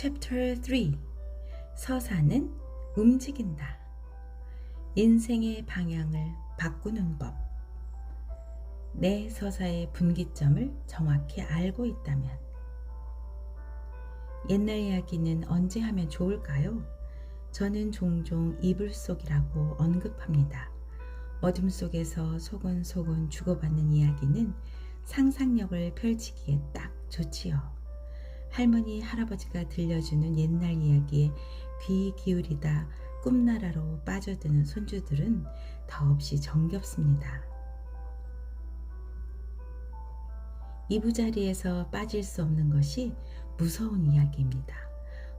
Chapter 3 서사는 움직인다. 인생의 방향을 바꾸는 법. 내 서사의 분기점을 정확히 알고 있다면. 옛날 이야기는 언제 하면 좋을까요? 저는 종종 이불 속이라고 언급합니다. 어둠 속에서 소곤소곤 주고받는 이야기는 상상력을 펼치기에 딱 좋지요. 할머니, 할아버지가 들려주는 옛날 이야기에 귀 기울이다 꿈나라로 빠져드는 손주들은 더없이 정겹습니다. 이부자리에서 빠질 수 없는 것이 무서운 이야기입니다.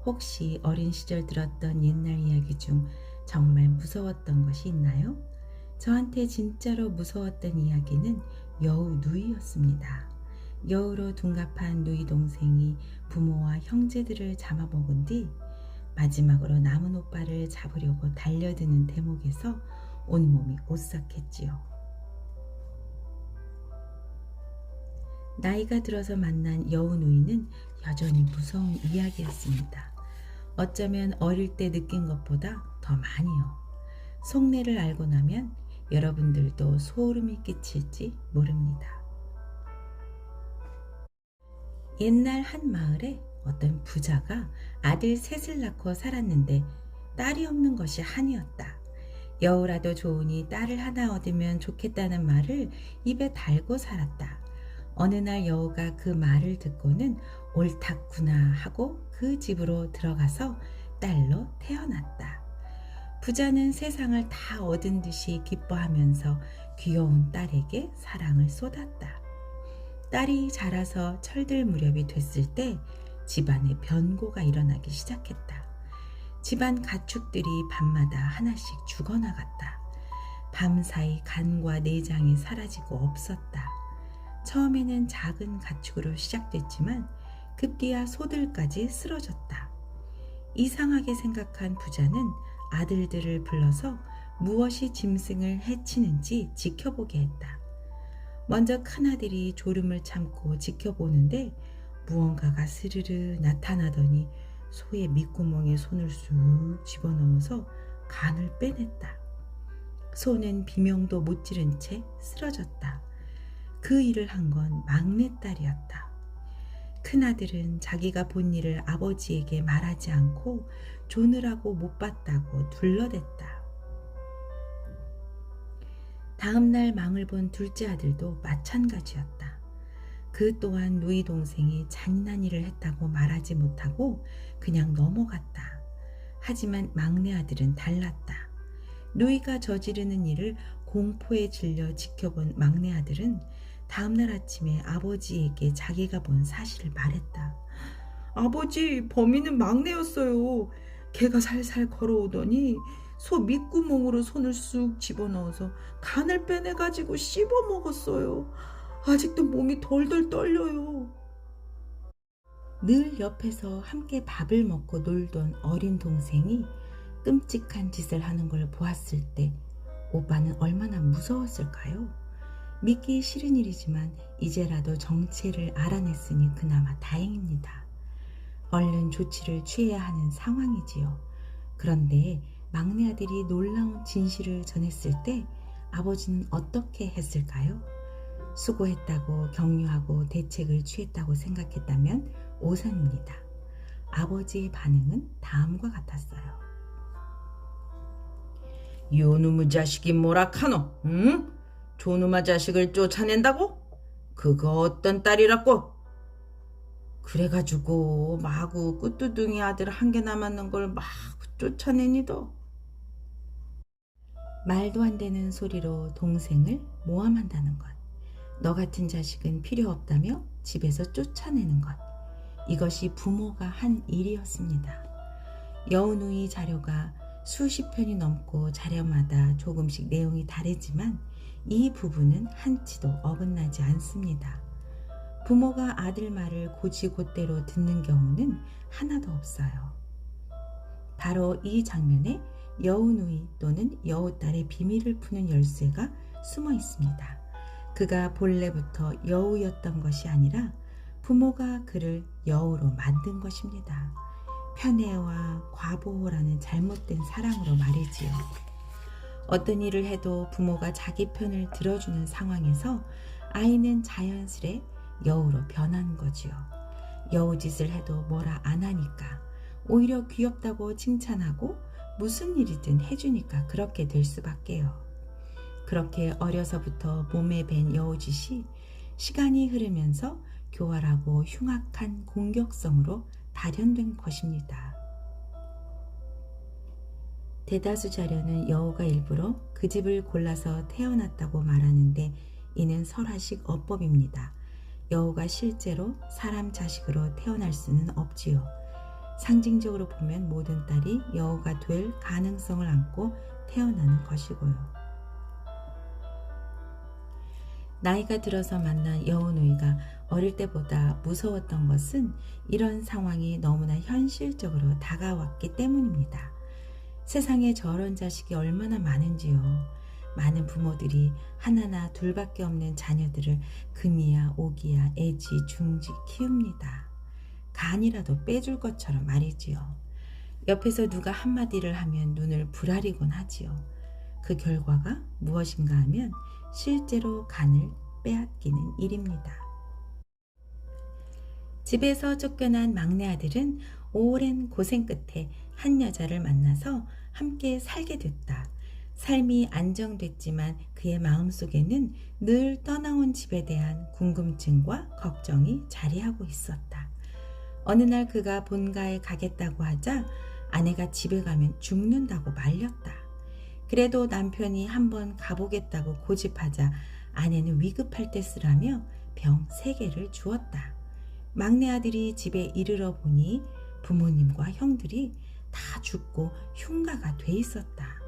혹시 어린 시절 들었던 옛날 이야기 중 정말 무서웠던 것이 있나요? 저한테 진짜로 무서웠던 이야기는 여우 누이였습니다. 여우로 둔갑한 누이 동생이 부모와 형제들을 잡아먹은 뒤 마지막으로 남은 오빠를 잡으려고 달려드는 대목에서 온몸이 오싹했지요. 나이가 들어서 만난 여우 누이는 여전히 무서운 이야기였습니다. 어쩌면 어릴 때 느낀 것보다 더 많이요. 속내를 알고 나면 여러분들도 소름이 끼칠지 모릅니다. 옛날 한 마을에 어떤 부자가 아들 셋을 낳고 살았는데 딸이 없는 것이 한이었다. 여우라도 좋으니 딸을 하나 얻으면 좋겠다는 말을 입에 달고 살았다. 어느 날 여우가 그 말을 듣고는 옳았구나 하고 그 집으로 들어가서 딸로 태어났다. 부자는 세상을 다 얻은 듯이 기뻐하면서 귀여운 딸에게 사랑을 쏟았다. 딸이 자라서 철들 무렵이 됐을 때 집안에 변고가 일어나기 시작했다. 집안 가축들이 밤마다 하나씩 죽어나갔다. 밤사이 간과 내장이 사라지고 없었다. 처음에는 작은 가축으로 시작됐지만 급기야 소들까지 쓰러졌다. 이상하게 생각한 부자는 아들들을 불러서 무엇이 짐승을 해치는지 지켜보게 했다. 먼저 큰아들이 졸음을 참고 지켜보는데 무언가가 스르르 나타나더니 소의 밑구멍에 손을 쑥 집어넣어서 간을 빼냈다. 소는 비명도 못 지른 채 쓰러졌다. 그 일을 한 건 막내딸이었다. 큰아들은 자기가 본 일을 아버지에게 말하지 않고 조느라고 못 봤다고 둘러댔다. 다음날 망을 본 둘째 아들도 마찬가지였다. 그 또한 누이 동생이 잔인한 일을 했다고 말하지 못하고 그냥 넘어갔다. 하지만 막내 아들은 달랐다. 누이가 저지르는 일을 공포에 질려 지켜본 막내 아들은 다음날 아침에 아버지에게 자기가 본 사실을 말했다. 아버지, 범인은 막내였어요. 걔가 살살 걸어오더니 소 밑구멍으로 손을 쑥 집어넣어서 간을 빼내가지고 씹어 먹었어요. 아직도 몸이 덜덜 떨려요. 늘 옆에서 함께 밥을 먹고 놀던 어린 동생이 끔찍한 짓을 하는 걸 보았을 때 오빠는 얼마나 무서웠을까요? 믿기 싫은 일이지만 이제라도 정체를 알아냈으니 그나마 다행입니다. 얼른 조치를 취해야 하는 상황이지요. 그런데 막내 아들이 놀라운 진실을 전했을 때 아버지는 어떻게 했을까요? 수고했다고 격려하고 대책을 취했다고 생각했다면 오산입니다. 아버지의 반응은 다음과 같았어요. 요놈의 자식이 뭐라 카노? 응? 조놈아 자식을 쫓아낸다고? 그거 어떤 딸이라고? 그래가지고 마구 끄뚜둥이 아들 한 개 남았는 걸 막 쫓아내니도. 말도 안 되는 소리로 동생을 모함한다는 것. 너 같은 자식은 필요 없다며 집에서 쫓아내는 것. 이것이 부모가 한 일이었습니다. 여우누이 자료가 수십 편이 넘고 자료마다 조금씩 내용이 다르지만 이 부분은 한치도 어긋나지 않습니다. 부모가 아들 말을 곧이곧대로 듣는 경우는 하나도 없어요. 바로 이 장면에 여우누이 또는 여우딸의 비밀을 푸는 열쇠가 숨어 있습니다. 그가 본래부터 여우였던 것이 아니라 부모가 그를 여우로 만든 것입니다. 편애와 과보호라는 잘못된 사랑으로 말이지요. 어떤 일을 해도 부모가 자기 편을 들어주는 상황에서 아이는 자연스레 여우로 변하는 거지요. 여우짓을 해도 뭐라 안 하니까, 오히려 귀엽다고 칭찬하고 무슨 일이든 해주니까 그렇게 될 수밖에요. 그렇게 어려서부터 몸에 밴 여우짓이 시간이 흐르면서 교활하고 흉악한 공격성으로 발현된 것입니다. 대다수 자료는 여우가 일부러 그 집을 골라서 태어났다고 말하는데, 이는 설화식 어법입니다. 여우가 실제로 사람 자식으로 태어날 수는 없지요. 상징적으로 보면 모든 딸이 여우가 될 가능성을 안고 태어나는 것이고요. 나이가 들어서 만난 여우누이가 어릴 때보다 무서웠던 것은 이런 상황이 너무나 현실적으로 다가왔기 때문입니다. 세상에 저런 자식이 얼마나 많은지요. 많은 부모들이 하나나 둘밖에 없는 자녀들을 금이야 오기야 애지 중지 키웁니다. 간이라도 빼줄 것처럼 말이지요. 옆에서 누가 한마디를 하면 눈을 부라리곤 하지요. 그 결과가 무엇인가 하면 실제로 간을 빼앗기는 일입니다. 집에서 쫓겨난 막내 아들은 오랜 고생 끝에 한 여자를 만나서 함께 살게 됐다. 삶이 안정됐지만 그의 마음속에는 늘 떠나온 집에 대한 궁금증과 걱정이 자리하고 있었다. 어느 날 그가 본가에 가겠다고 하자 아내가 집에 가면 죽는다고 말렸다. 그래도 남편이 한번 가보겠다고 고집하자 아내는 위급할 때 쓰라며 병 3개를 주었다. 막내 아들이 집에 이르러 보니 부모님과 형들이 다 죽고 흉가가 돼 있었다.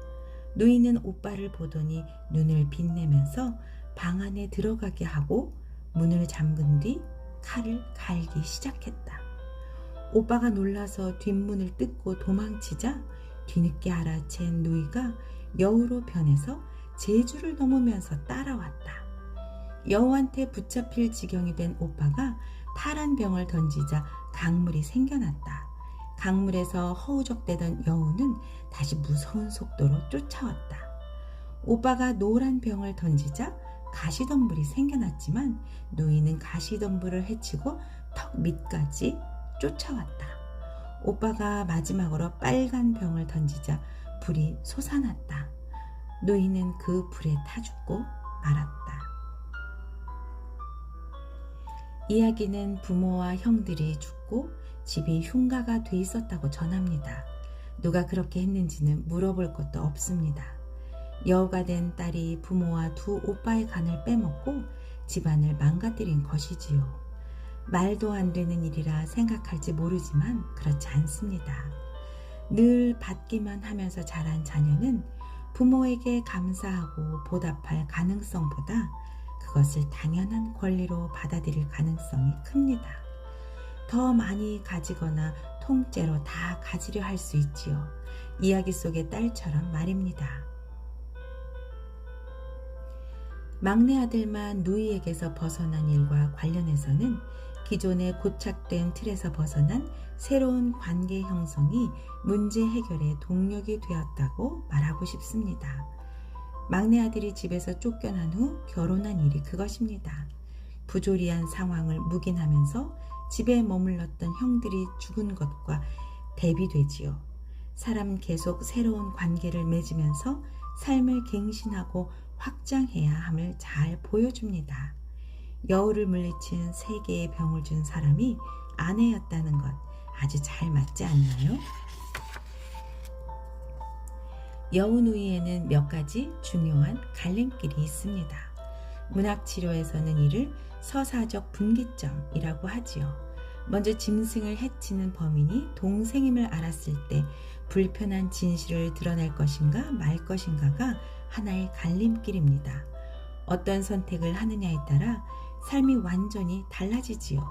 누이는 오빠를 보더니 눈을 빛내면서 방 안에 들어가게 하고 문을 잠근 뒤 칼을 갈기 시작했다. 오빠가 놀라서 뒷문을 뜯고 도망치자 뒤늦게 알아챈 누이가 여우로 변해서 제주를 넘으면서 따라왔다. 여우한테 붙잡힐 지경이 된 오빠가 파란 병을 던지자 강물이 생겨났다. 강물에서 허우적대던 여우는 다시 무서운 속도로 쫓아왔다. 오빠가 노란 병을 던지자 가시덤불이 생겨났지만 누이는 가시덤불을 헤치고 턱 밑까지 쫓아왔다. 오빠가 마지막으로 빨간 병을 던지자 불이 솟아났다. 누이는 그 불에 타 죽고 말았다. 이야기는 부모와 형들이 죽고 집이 흉가가 돼 있었다고 전합니다. 누가 그렇게 했는지는 물어볼 것도 없습니다. 여우가 된 딸이 부모와 두 오빠의 간을 빼먹고 집안을 망가뜨린 것이지요. 말도 안 되는 일이라 생각할지 모르지만 그렇지 않습니다. 늘 받기만 하면서 자란 자녀는 부모에게 감사하고 보답할 가능성보다 그것을 당연한 권리로 받아들일 가능성이 큽니다. 더 많이 가지거나 통째로 다 가지려 할 수 있지요. 이야기 속의 딸처럼 말입니다. 막내 아들만 누이에게서 벗어난 일과 관련해서는 기존의 고착된 틀에서 벗어난 새로운 관계 형성이 문제 해결의 동력이 되었다고 말하고 싶습니다. 막내 아들이 집에서 쫓겨난 후 결혼한 일이 그것입니다. 부조리한 상황을 묵인하면서 집에 머물렀던 형들이 죽은 것과 대비되지요. 사람은 계속 새로운 관계를 맺으면서 삶을 갱신하고 확장해야 함을 잘 보여줍니다. 여우를 물리친 3개의 병을 준 사람이 아내였다는 것 아주 잘 맞지 않나요? 여우누이에는 몇 가지 중요한 갈림길이 있습니다. 문학치료에서는 이를 서사적 분기점이라고 하지요. 먼저 짐승을 해치는 범인이 동생임을 알았을 때 불편한 진실을 드러낼 것인가 말 것인가가 하나의 갈림길입니다. 어떤 선택을 하느냐에 따라 삶이 완전히 달라지지요.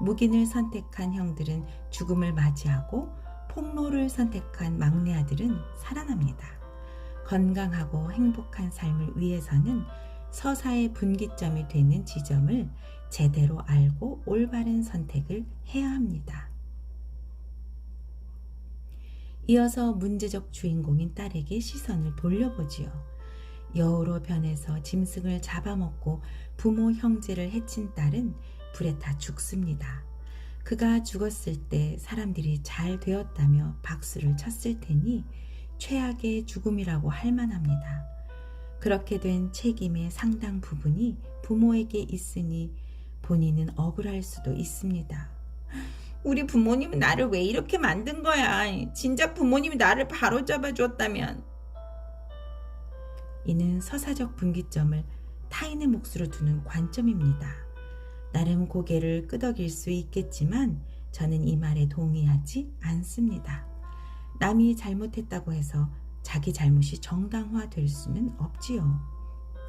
묵인을 선택한 형들은 죽음을 맞이하고 폭로를 선택한 막내 아들은 살아납니다. 건강하고 행복한 삶을 위해서는 서사의 분기점이 되는 지점을 제대로 알고 올바른 선택을 해야 합니다. 이어서 문제적 주인공인 딸에게 시선을 돌려보지요. 여우로 변해서 짐승을 잡아먹고 부모 형제를 해친 딸은 불에 타 죽습니다. 그가 죽었을 때 사람들이 잘 되었다며 박수를 쳤을 테니 최악의 죽음이라고 할 만합니다. 그렇게 된 책임의 상당 부분이 부모에게 있으니 본인은 억울할 수도 있습니다. 우리 부모님은 나를 왜 이렇게 만든 거야? 진작 부모님이 나를 바로잡아 줬다면. 이는 서사적 분기점을 타인의 몫으로 두는 관점입니다. 나름 고개를 끄덕일 수 있겠지만 저는 이 말에 동의하지 않습니다. 남이 잘못했다고 해서 자기 잘못이 정당화될 수는 없지요.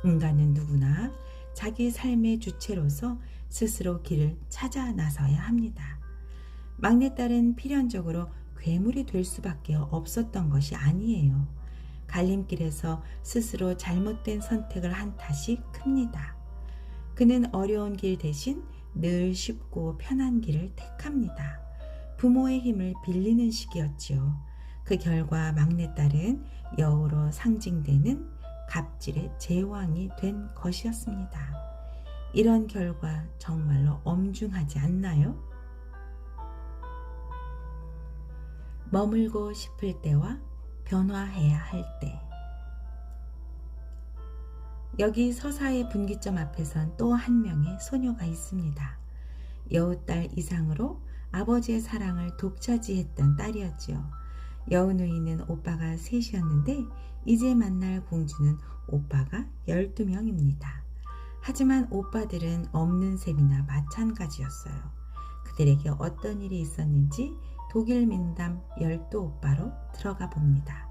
인간은 누구나 자기 삶의 주체로서 스스로 길을 찾아 나서야 합니다. 막내딸은 필연적으로 괴물이 될 수밖에 없었던 것이 아니에요. 갈림길에서 스스로 잘못된 선택을 한 탓이 큽니다. 그는 어려운 길 대신 늘 쉽고 편한 길을 택합니다. 부모의 힘을 빌리는 시기였지요. 그 결과 막내딸은 여우로 상징되는 갑질의 제왕이 된 것이었습니다. 이런 결과 정말로 엄중하지 않나요? 머물고 싶을 때와 변화해야 할 때. 여기 서사의 분기점 앞에선 또 한 명의 소녀가 있습니다. 여우딸 이상으로 아버지의 사랑을 독차지했던 딸이었지요. 여우누이는 오빠가 셋이었는데 이제 만날 공주는 오빠가 12명입니다. 하지만 오빠들은 없는 셈이나 마찬가지였어요. 그들에게 어떤 일이 있었는지 독일 민담 12오빠로 들어가 봅니다.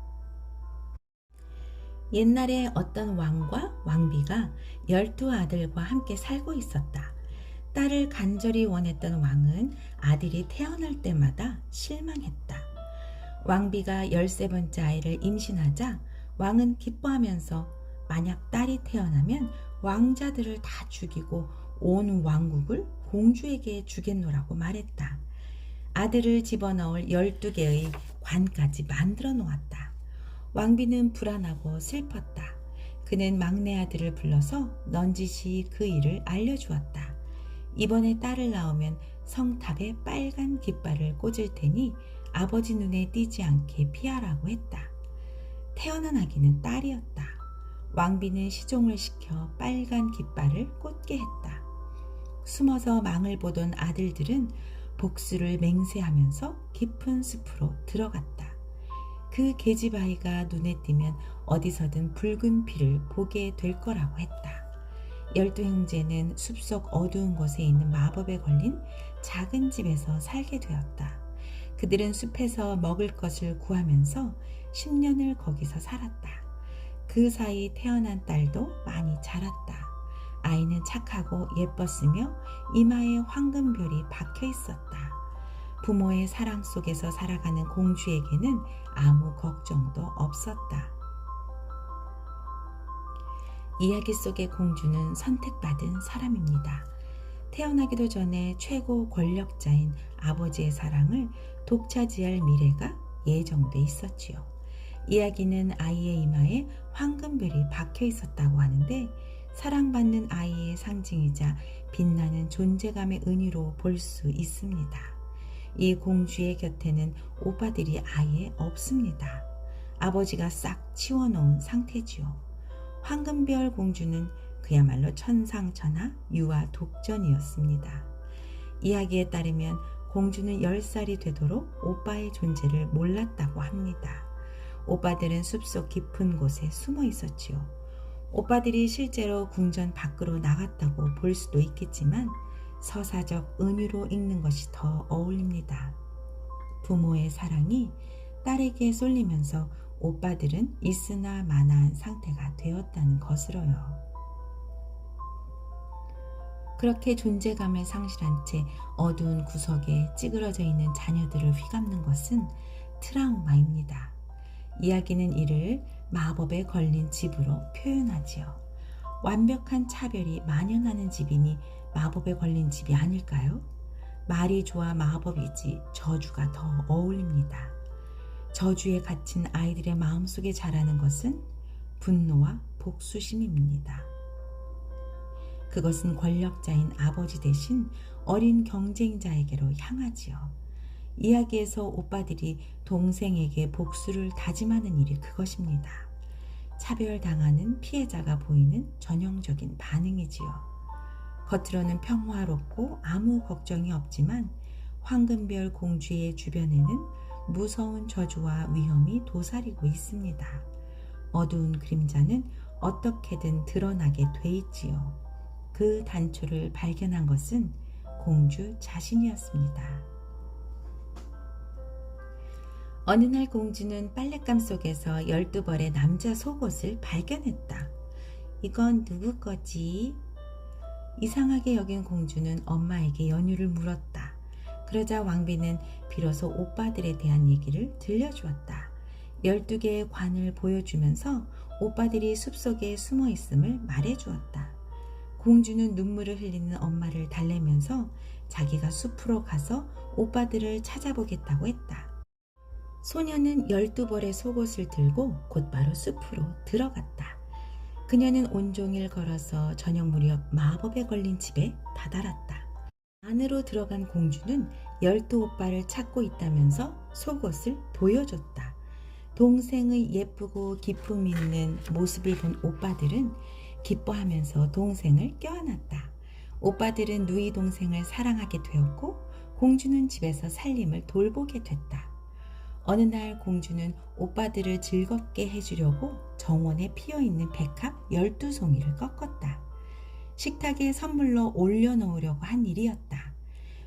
옛날에 어떤 왕과 왕비가 12아들과 함께 살고 있었다. 딸을 간절히 원했던 왕은 아들이 태어날 때마다 실망했다. 왕비가 13번째 아이를 임신하자 왕은 기뻐하면서 만약 딸이 태어나면 왕자들을 다 죽이고 온 왕국을 공주에게 주겠노라고 말했다. 아들을 집어넣을 12개의 관까지 만들어 놓았다. 왕비는 불안하고 슬펐다. 그는 막내 아들을 불러서 넌지시 그 일을 알려주었다. 이번에 딸을 낳으면 성탑에 빨간 깃발을 꽂을 테니 아버지 눈에 띄지 않게 피하라고 했다. 태어난 아기는 딸이었다. 왕비는 시종을 시켜 빨간 깃발을 꽂게 했다. 숨어서 망을 보던 아들들은 복수를 맹세하면서 깊은 숲으로 들어갔다. 그 계집아이가 눈에 띄면 어디서든 붉은 피를 보게 될 거라고 했다. 12형제는 숲속 어두운 곳에 있는 마법에 걸린 작은 집에서 살게 되었다. 그들은 숲에서 먹을 것을 구하면서 10년을 거기서 살았다. 그 사이 태어난 딸도 많이 자랐다. 아이는 착하고 예뻤으며 이마에 황금별이 박혀 있었다. 부모의 사랑 속에서 살아가는 공주에게는 아무 걱정도 없었다. 이야기 속의 공주는 선택받은 사람입니다. 태어나기도 전에 최고 권력자인 아버지의 사랑을 독차지할 미래가 예정돼 있었지요. 이야기는 아이의 이마에 황금별이 박혀 있었다고 하는데 사랑받는 아이의 상징이자 빛나는 존재감의 은유로 볼 수 있습니다. 이 공주의 곁에는 오빠들이 아예 없습니다. 아버지가 싹 치워놓은 상태지요. 황금별 공주는 그야말로 천상천하 유아 독전이었습니다. 이야기에 따르면 공주는 10살이 되도록 오빠의 존재를 몰랐다고 합니다. 오빠들은 숲속 깊은 곳에 숨어 있었지요. 오빠들이 실제로 궁전 밖으로 나갔다고 볼 수도 있겠지만 서사적 은유로 읽는 것이 더 어울립니다. 부모의 사랑이 딸에게 쏠리면서 오빠들은 있으나 마나한 상태가 되었다는 것으로요. 그렇게 존재감을 상실한 채 어두운 구석에 찌그러져 있는 자녀들을 휘감는 것은 트라우마입니다. 이야기는 이를 마법에 걸린 집으로 표현하지요. 완벽한 차별이 만연하는 집이니 마법에 걸린 집이 아닐까요? 말이 좋아 마법이지 저주가 더 어울립니다. 저주에 갇힌 아이들의 마음속에 자라는 것은 분노와 복수심입니다. 그것은 권력자인 아버지 대신 어린 경쟁자에게로 향하지요. 이야기에서 오빠들이 동생에게 복수를 다짐하는 일이 그것입니다. 차별당하는 피해자가 보이는 전형적인 반응이지요. 겉으로는 평화롭고 아무 걱정이 없지만 황금별 공주의 주변에는 무서운 저주와 위험이 도사리고 있습니다. 어두운 그림자는 어떻게든 드러나게 돼 있지요. 그 단초를 발견한 것은 공주 자신이었습니다. 어느 날 공주는 빨랫감 속에서 12벌의 남자 속옷을 발견했다. 이건 누구 거지? 이상하게 여긴 공주는 엄마에게 연유를 물었다. 그러자 왕비는 비로소 오빠들에 대한 얘기를 들려주었다. 12개의 관을 보여주면서 오빠들이 숲속에 숨어 있음을 말해주었다. 공주는 눈물을 흘리는 엄마를 달래면서 자기가 숲으로 가서 오빠들을 찾아보겠다고 했다. 소녀는 12벌의 속옷을 들고 곧바로 숲으로 들어갔다. 그녀는 온종일 걸어서 저녁 무렵 마법에 걸린 집에 다다랐다. 안으로 들어간 공주는 12오빠를 찾고 있다면서 속옷을 보여줬다. 동생의 예쁘고 기품 있는 모습을 본 오빠들은 기뻐하면서 동생을 껴안았다. 오빠들은 누이 동생을 사랑하게 되었고 공주는 집에서 살림을 돌보게 됐다. 어느 날 공주는 오빠들을 즐겁게 해주려고 정원에 피어있는 백합 12송이를 꺾었다. 식탁에 선물로 올려놓으려고 한 일이었다.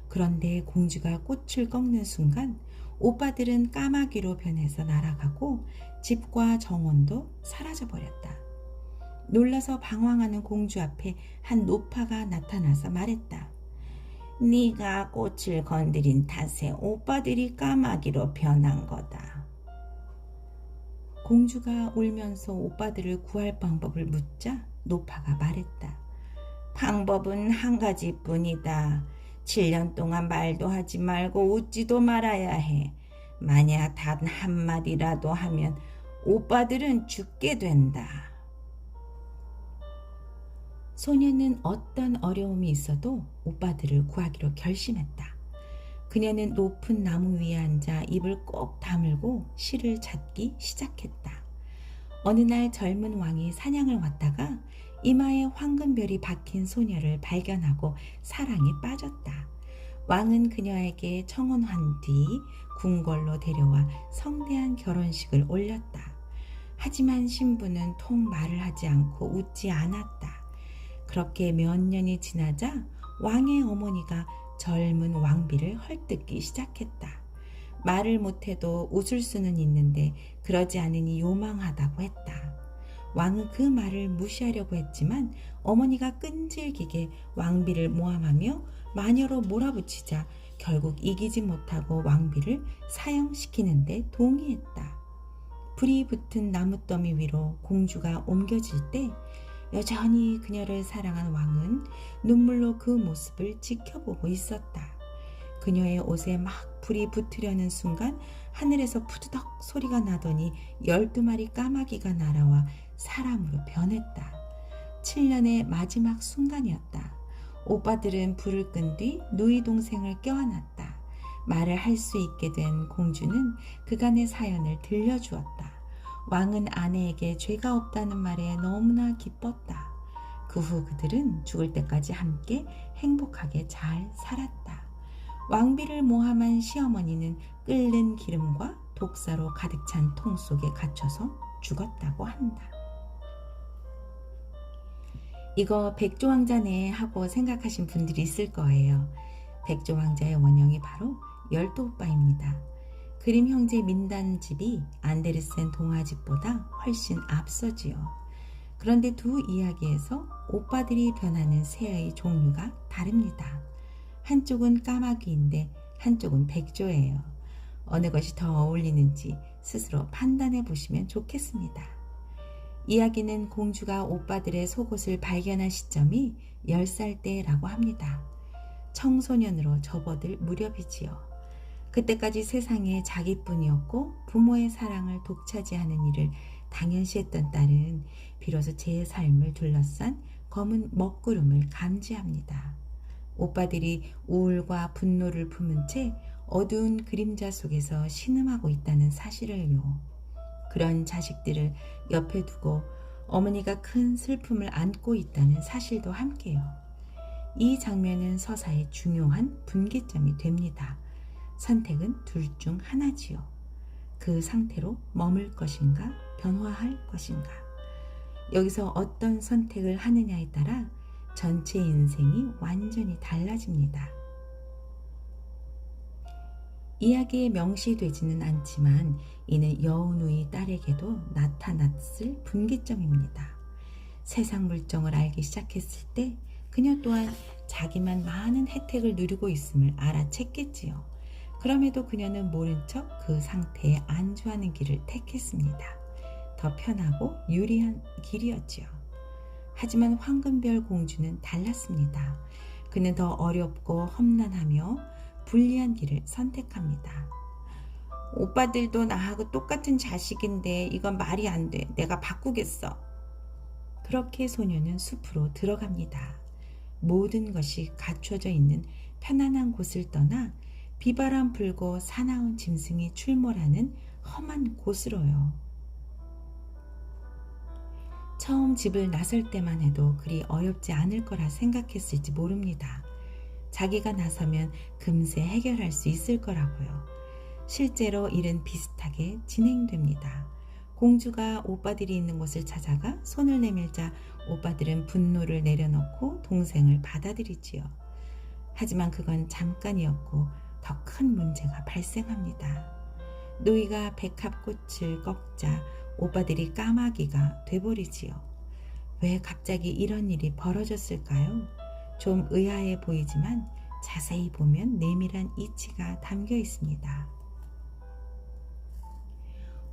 그런데 공주가 꽃을 꺾는 순간 오빠들은 까마귀로 변해서 날아가고 집과 정원도 사라져버렸다. 놀라서 방황하는 공주 앞에 한 노파가 나타나서 말했다. 네가 꽃을 건드린 탓에 오빠들이 까마귀로 변한 거다. 공주가 울면서 오빠들을 구할 방법을 묻자 노파가 말했다. 방법은 한 가지뿐이다. 7년 동안 말도 하지 말고 웃지도 말아야 해. 만약 단 한마디라도 하면 오빠들은 죽게 된다. 소녀는 어떤 어려움이 있어도 오빠들을 구하기로 결심했다. 그녀는 높은 나무 위에 앉아 입을 꼭 다물고 실을 찾기 시작했다. 어느 날 젊은 왕이 사냥을 왔다가 이마에 황금별이 박힌 소녀를 발견하고 사랑에 빠졌다. 왕은 그녀에게 청혼한 뒤 궁궐로 데려와 성대한 결혼식을 올렸다. 하지만 신부는 통 말을 하지 않고 웃지 않았다. 그렇게 몇 년이 지나자 왕의 어머니가 젊은 왕비를 헐뜯기 시작했다. 말을 못해도 웃을 수는 있는데 그러지 않으니 요망하다고 했다. 왕은 그 말을 무시하려고 했지만 어머니가 끈질기게 왕비를 모함하며 마녀로 몰아붙이자 결국 이기지 못하고 왕비를 사형시키는 데 동의했다. 불이 붙은 나무더미 위로 공주가 옮겨질 때 여전히 그녀를 사랑한 왕은 눈물로 그 모습을 지켜보고 있었다. 그녀의 옷에 막 불이 붙으려는 순간 하늘에서 푸드덕 소리가 나더니 12마리 까마귀가 날아와 사람으로 변했다. 7년의 마지막 순간이었다. 오빠들은 불을 끈 뒤 누이 동생을 껴안았다. 말을 할 수 있게 된 공주는 그간의 사연을 들려주었다. 왕은 아내에게 죄가 없다는 말에 너무나 기뻤다. 그 후 그들은 죽을 때까지 함께 행복하게 잘 살았다. 왕비를 모함한 시어머니는 끓는 기름과 독사로 가득 찬 통 속에 갇혀서 죽었다고 한다. 이거 백조왕자네 하고 생각하신 분들이 있을 거예요. 백조왕자의 원형이 바로 12오빠입니다. 그림 형제 민단집이 안데르센 동화집보다 훨씬 앞서지요. 그런데 두 이야기에서 오빠들이 변하는 새의 종류가 다릅니다. 한쪽은 까마귀인데 한쪽은 백조예요. 어느 것이 더 어울리는지 스스로 판단해 보시면 좋겠습니다. 이야기는 공주가 오빠들의 속옷을 발견한 시점이 10살 때라고 합니다. 청소년으로 접어들 무렵이지요. 그때까지 세상에 자기뿐이었고 부모의 사랑을 독차지하는 일을 당연시했던 딸은 비로소 제 삶을 둘러싼 검은 먹구름을 감지합니다. 오빠들이 우울과 분노를 품은 채 어두운 그림자 속에서 신음하고 있다는 사실을요. 그런 자식들을 옆에 두고 어머니가 큰 슬픔을 안고 있다는 사실도 함께요. 이 장면은 서사의 중요한 분기점이 됩니다. 선택은 둘 중 하나지요. 그 상태로 머물 것인가, 변화할 것인가. 여기서 어떤 선택을 하느냐에 따라 전체 인생이 완전히 달라집니다. 이야기에 명시되지는 않지만 이는 여운우의 딸에게도 나타났을 분기점입니다. 세상 물정을 알기 시작했을 때 그녀 또한 자기만 많은 혜택을 누리고 있음을 알아챘겠지요. 그럼에도 그녀는 모른 척 그 상태에 안주하는 길을 택했습니다. 더 편하고 유리한 길이었지요. 하지만 황금별 공주는 달랐습니다. 그는 더 어렵고 험난하며 불리한 길을 선택합니다. 오빠들도 나하고 똑같은 자식인데 이건 말이 안 돼. 내가 바꾸겠어. 그렇게 소녀는 숲으로 들어갑니다. 모든 것이 갖춰져 있는 편안한 곳을 떠나 비바람 불고 사나운 짐승이 출몰하는 험한 곳으로요. 처음 집을 나설 때만 해도 그리 어렵지 않을 거라 생각했을지 모릅니다. 자기가 나서면 금세 해결할 수 있을 거라고요. 실제로 일은 비슷하게 진행됩니다. 공주가 오빠들이 있는 곳을 찾아가 손을 내밀자 오빠들은 분노를 내려놓고 동생을 받아들이지요. 하지만 그건 잠깐이었고 더 큰 문제가 발생합니다. 노이가 백합꽃을 꺾자 오빠들이 까마귀가 돼버리지요. 왜 갑자기 이런 일이 벌어졌을까요? 좀 의아해 보이지만 자세히 보면 내밀한 이치가 담겨 있습니다.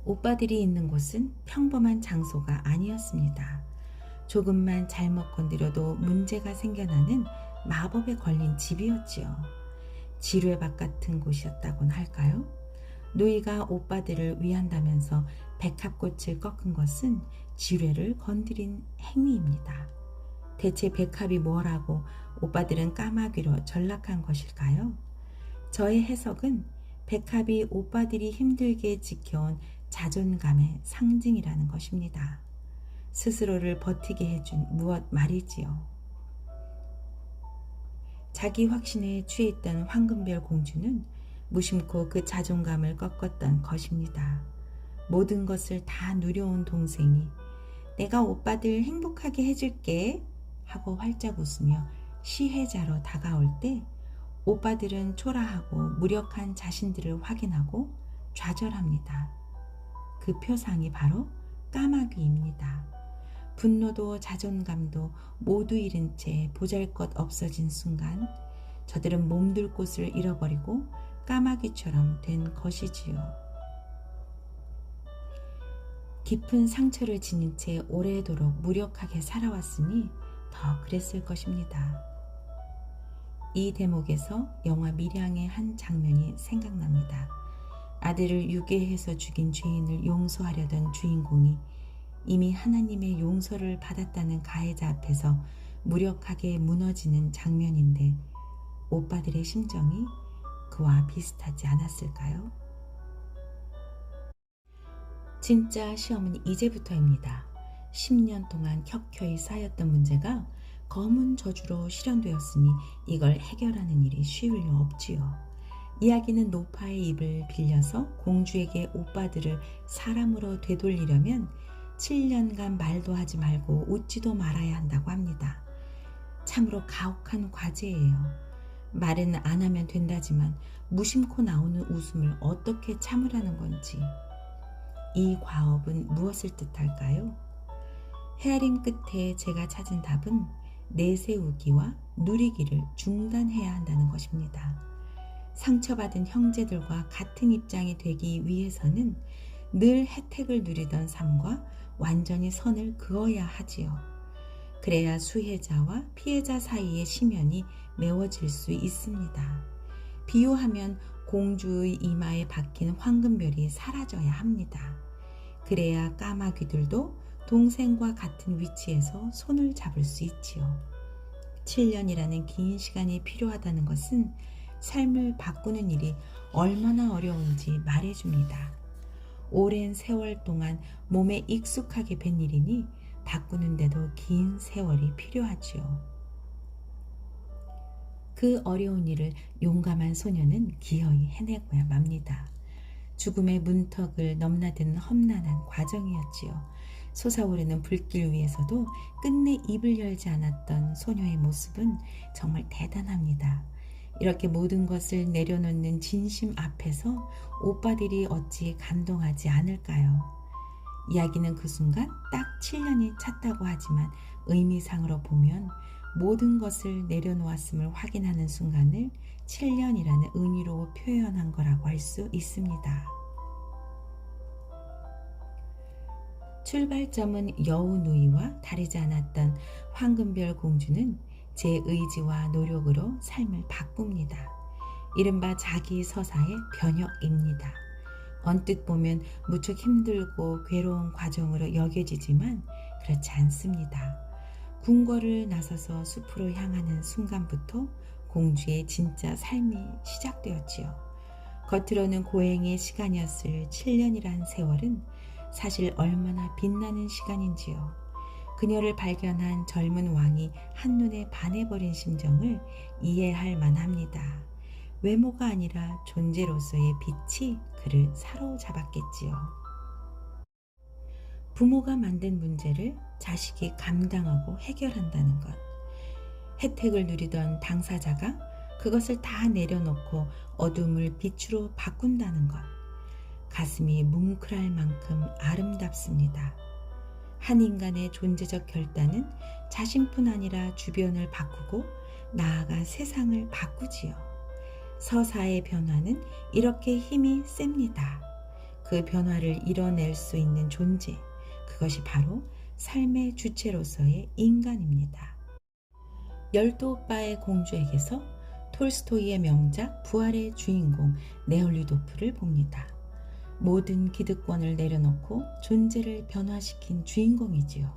오빠들이 있는 곳은 평범한 장소가 아니었습니다. 조금만 잘못 건드려도 문제가 생겨나는 마법에 걸린 집이었지요. 지뢰밭 같은 곳이었다곤 할까요? 노이가 오빠들을 위한다면서 백합꽃을 꺾은 것은 지뢰를 건드린 행위입니다. 대체 백합이 뭐라고 오빠들은 까마귀로 전락한 것일까요? 저의 해석은 백합이 오빠들이 힘들게 지켜온 자존감의 상징이라는 것입니다. 스스로를 버티게 해준 무엇 말이지요. 자기 확신에 취했던 황금별 공주는 무심코 그 자존감을 꺾었던 것입니다. 모든 것을 다 누려온 동생이 내가 오빠들 행복하게 해줄게 하고 활짝 웃으며 시혜자로 다가올 때 오빠들은 초라하고 무력한 자신들을 확인하고 좌절합니다. 그 표상이 바로 까마귀입니다. 분노도 자존감도 모두 잃은 채 보잘것 없어진 순간 저들은 몸둘 곳을 잃어버리고 까마귀처럼 된 것이지요. 깊은 상처를 지닌 채 오래도록 무력하게 살아왔으니 더 그랬을 것입니다. 이 대목에서 영화 밀양의 한 장면이 생각납니다. 아들을 유괴해서 죽인 죄인을 용서하려던 주인공이 이미 하나님의 용서를 받았다는 가해자 앞에서 무력하게 무너지는 장면인데 오빠들의 심정이 그와 비슷하지 않았을까요? 진짜 시험은 이제부터입니다. 10년 동안 켜켜이 쌓였던 문제가 검은 저주로 실현되었으니 이걸 해결하는 일이 쉬울 리 없지요. 이야기는 노파의 입을 빌려서 공주에게 오빠들을 사람으로 되돌리려면 7년간 말도 하지 말고 웃지도 말아야 한다고 합니다. 참으로 가혹한 과제예요. 말은 안 하면 된다지만 무심코 나오는 웃음을 어떻게 참으라는 건지. 이 과업은 무엇을 뜻할까요? 헤아림 끝에 제가 찾은 답은 내세우기와 누리기를 중단해야 한다는 것입니다. 상처받은 형제들과 같은 입장이 되기 위해서는 늘 혜택을 누리던 삶과 완전히 선을 그어야 하지요. 그래야 수혜자와 피해자 사이의 심연이 메워질 수 있습니다. 비유하면 공주의 이마에 박힌 황금별이 사라져야 합니다. 그래야 까마귀들도 동생과 같은 위치에서 손을 잡을 수 있지요. 7년이라는 긴 시간이 필요하다는 것은 삶을 바꾸는 일이 얼마나 어려운지 말해줍니다. 오랜 세월 동안 몸에 익숙하게 된 일이니 바꾸는데도 긴 세월이 필요하지요. 그 어려운 일을 용감한 소녀는 기어이 해내고야 맙니다. 죽음의 문턱을 넘나드는 험난한 과정이었지요. 솟아오르는 불길 위에서도 끝내 입을 열지 않았던 소녀의 모습은 정말 대단합니다. 이렇게 모든 것을 내려놓는 진심 앞에서 오빠들이 어찌 감동하지 않을까요? 이야기는 그 순간 딱 7년이 찼다고 하지만 의미상으로 보면 모든 것을 내려놓았음을 확인하는 순간을 7년이라는 의미로 표현한 거라고 할 수 있습니다. 출발점은 여우누이와 다르지 않았던 황금별 공주는 제 의지와 노력으로 삶을 바꿉니다. 이른바 자기 서사의 변혁입니다. 언뜻 보면 무척 힘들고 괴로운 과정으로 여겨지지만 그렇지 않습니다. 궁궐을 나서서 숲으로 향하는 순간부터 공주의 진짜 삶이 시작되었지요. 겉으로는 고행의 시간이었을 7년이란 세월은 사실 얼마나 빛나는 시간인지요. 그녀를 발견한 젊은 왕이 한눈에 반해버린 심정을 이해할 만합니다. 외모가 아니라 존재로서의 빛이 그를 사로잡았겠지요. 부모가 만든 문제를 자식이 감당하고 해결한다는 것. 혜택을 누리던 당사자가 그것을 다 내려놓고 어둠을 빛으로 바꾼다는 것. 가슴이 뭉클할 만큼 아름답습니다. 한 인간의 존재적 결단은 자신뿐 아니라 주변을 바꾸고 나아가 세상을 바꾸지요. 서사의 변화는 이렇게 힘이 셉니다. 그 변화를 이뤄낼 수 있는 존재, 그것이 바로 삶의 주체로서의 인간입니다. 12오빠의 공주에게서 톨스토이의 명작 부활의 주인공 네올리도프를 봅니다. 모든 기득권을 내려놓고 존재를 변화시킨 주인공이지요.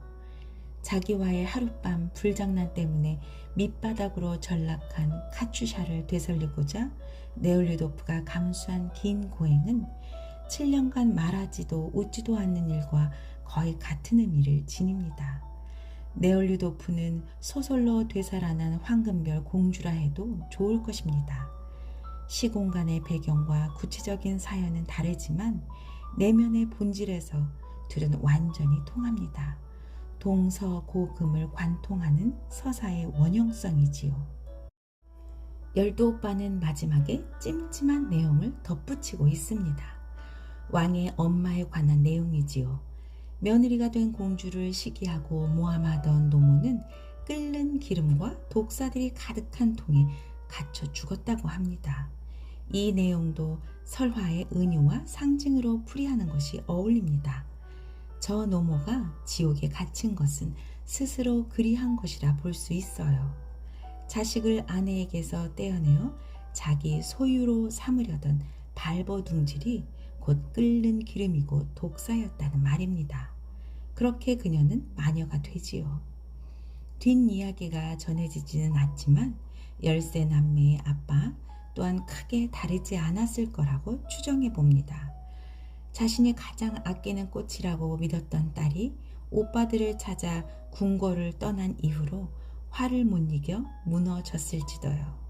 자기와의 하룻밤 불장난 때문에 밑바닥으로 전락한 카츄샤를 되살리고자 네올리도프가 감수한 긴 고행은 7년간 말하지도 웃지도 않는 일과 거의 같은 의미를 지닙니다. 네올리도프는 소설로 되살아난 황금별 공주라 해도 좋을 것입니다. 시공간의 배경과 구체적인 사연은 다르지만 내면의 본질에서 둘은 완전히 통합니다. 동서고금을 관통하는 서사의 원형성이지요. 12오빠는 마지막에 찜찜한 내용을 덧붙이고 있습니다. 왕의 엄마에 관한 내용이지요. 며느리가 된 공주를 시기하고 모함하던 노모는 끓는 기름과 독사들이 가득한 통에 갇혀 죽었다고 합니다. 이 내용도 설화의 은유와 상징으로 풀이하는 것이 어울립니다. 저 노모가 지옥에 갇힌 것은 스스로 그리한 것이라 볼 수 있어요. 자식을 아내에게서 떼어내어 자기 소유로 삼으려던 발버둥질이 곧 끓는 기름이고 독사였다는 말입니다. 그렇게 그녀는 마녀가 되지요. 뒷이야기가 전해지지는 않지만 10세 남매의 아빠 또한 크게 다르지 않았을 거라고 추정해 봅니다. 자신이 가장 아끼는 꽃이라고 믿었던 딸이 오빠들을 찾아 궁궐을 떠난 이후로 화를 못 이겨 무너졌을지도요.